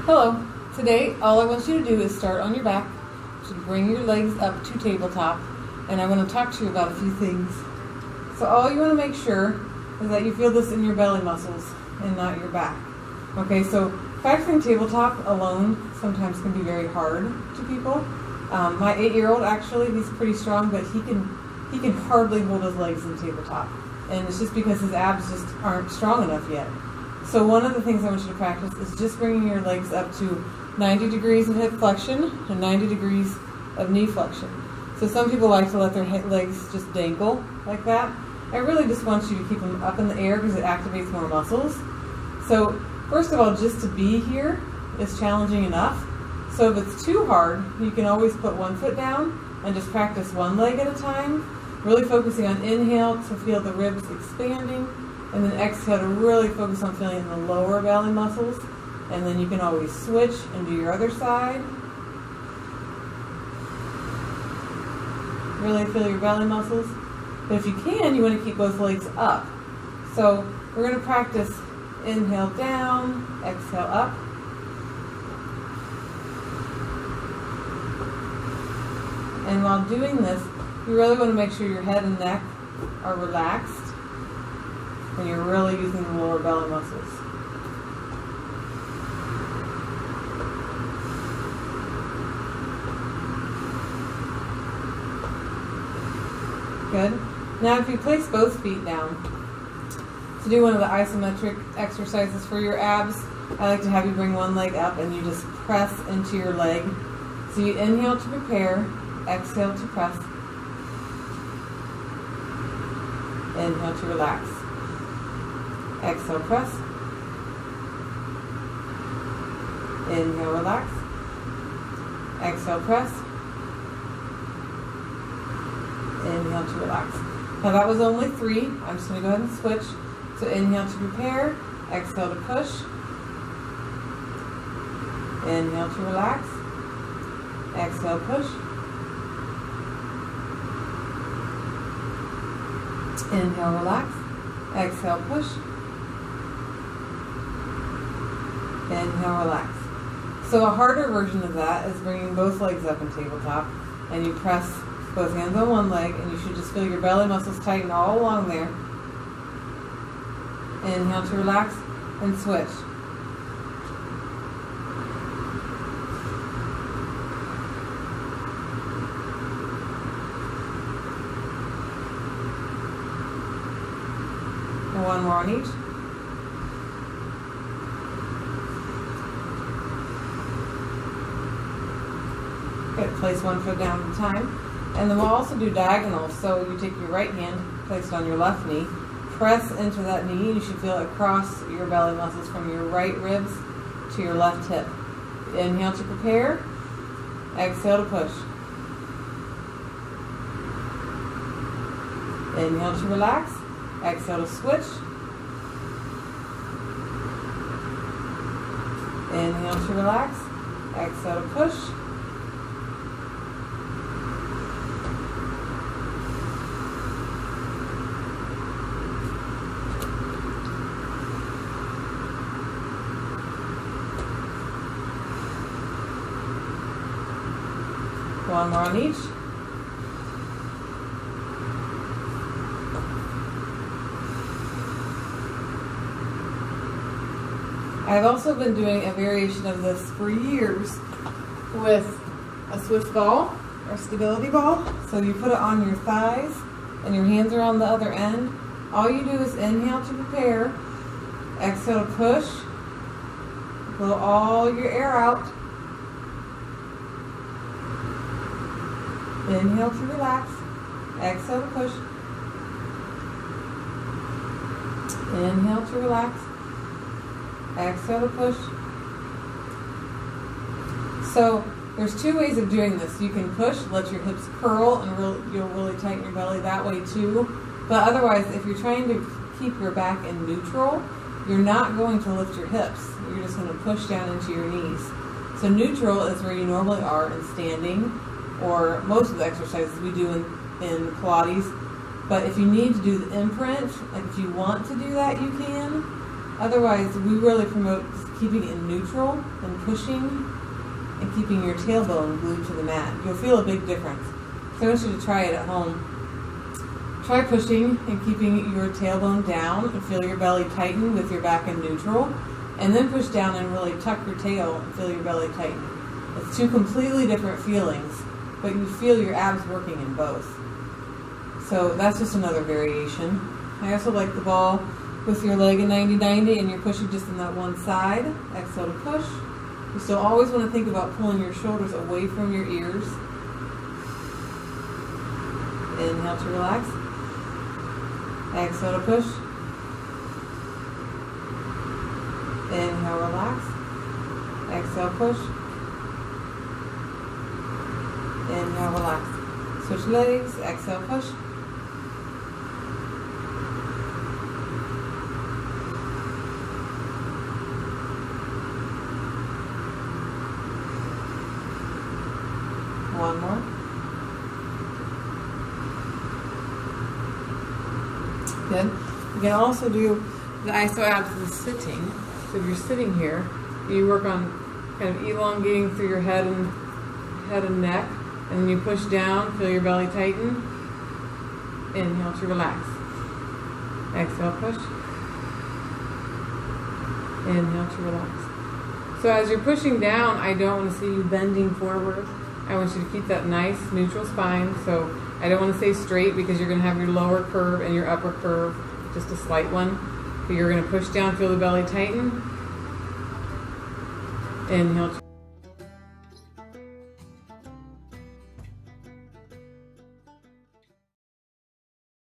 Hello. Today, all I want you to do is start on your back. So bring your legs up to tabletop, and I want to talk to you about a few things. So all you want to make sure is that you feel this in your belly muscles and not your back. Okay, so practicing tabletop alone sometimes can be very hard to people. My 8-year-old actually, he's pretty strong, but he can hardly hold his legs in tabletop, and it's just because his abs just aren't strong enough yet. So one of the things I want you to practice is just bringing your legs up to 90 degrees of hip flexion and 90 degrees of knee flexion. So some people like to let their legs just dangle like that. I really just want you to keep them up in the air because it activates more muscles. So first of all, just to be here is challenging enough. So if it's too hard, you can always put one foot down and just practice one leg at a time, really focusing on inhale to feel the ribs expanding, and then exhale to really focus on feeling the lower belly muscles. And then you can always switch and do your other side. Really feel your belly muscles. But if you can, you want to keep both legs up. So we're going to practice inhale down, exhale up. And while doing this, you really want to make sure your head and neck are relaxed and you're really using the lower belly muscles. Good. Now if you place both feet down, to do one of the isometric exercises for your abs, I like to have you bring one leg up and you just press into your leg. So you inhale to prepare, exhale to press, inhale to relax, exhale press, inhale relax, exhale press, inhale to relax. Now that was only 3. I'm just going to go ahead and switch. So inhale to prepare, exhale to push, inhale to relax, exhale push, inhale relax, exhale push, inhale relax. So a harder version of that is bringing both legs up in tabletop, and you press both hands on one leg, and you should just feel your belly muscles tighten all along there. Inhale to relax and switch. And one more on each. Good. Place one foot down at a time. And then we'll also do diagonals. So you take your right hand, place it on your left knee, press into that knee. You should feel it cross your belly muscles from your right ribs to your left hip. Inhale to prepare, exhale to push. Inhale to relax, exhale to switch. Inhale to relax, exhale to push. One more on each. I've also been doing a variation of this for years with a Swiss ball or stability ball. So you put it on your thighs and your hands are on the other end. All you do is inhale to prepare, exhale to push, blow all your air out. Inhale to relax, exhale to push, inhale to relax, exhale to push. So there's 2 ways of doing this. You can push, let your hips curl, and you'll really tighten your belly that way too. But otherwise, if you're trying to keep your back in neutral, you're not going to lift your hips. You're just going to push down into your knees. So neutral is where you normally are in standing, or most of the exercises we do in Pilates. But if you need to do the imprint, like if you want to do that, you can. Otherwise, we really promote keeping it neutral and pushing and keeping your tailbone glued to the mat. You'll feel a big difference. So I want you to try it at home. Try pushing and keeping your tailbone down and feel your belly tighten with your back in neutral. And then push down and really tuck your tail and feel your belly tighten. It's two completely different feelings, but you feel your abs working in both. So that's just another variation. I also like the ball with your leg in 90-90 and you're pushing just on that one side. Exhale to push. You still always want to think about pulling your shoulders away from your ears. Inhale to relax. Exhale to push. Inhale, relax. Exhale, push. Inhale, relax. Switch legs. Exhale, push. One more. Good. You can also do the iso abs in sitting. So if you're sitting here, you work on kind of elongating through your head and neck, and then you push down, feel your belly tighten. Inhale to relax. Exhale, push. Inhale to relax. So as you're pushing down, I don't want to see you bending forward. I want you to keep that nice neutral spine. So I don't want to stay straight because you're going to have your lower curve and your upper curve, just a slight one. But you're going to push down, feel the belly tighten. Inhale.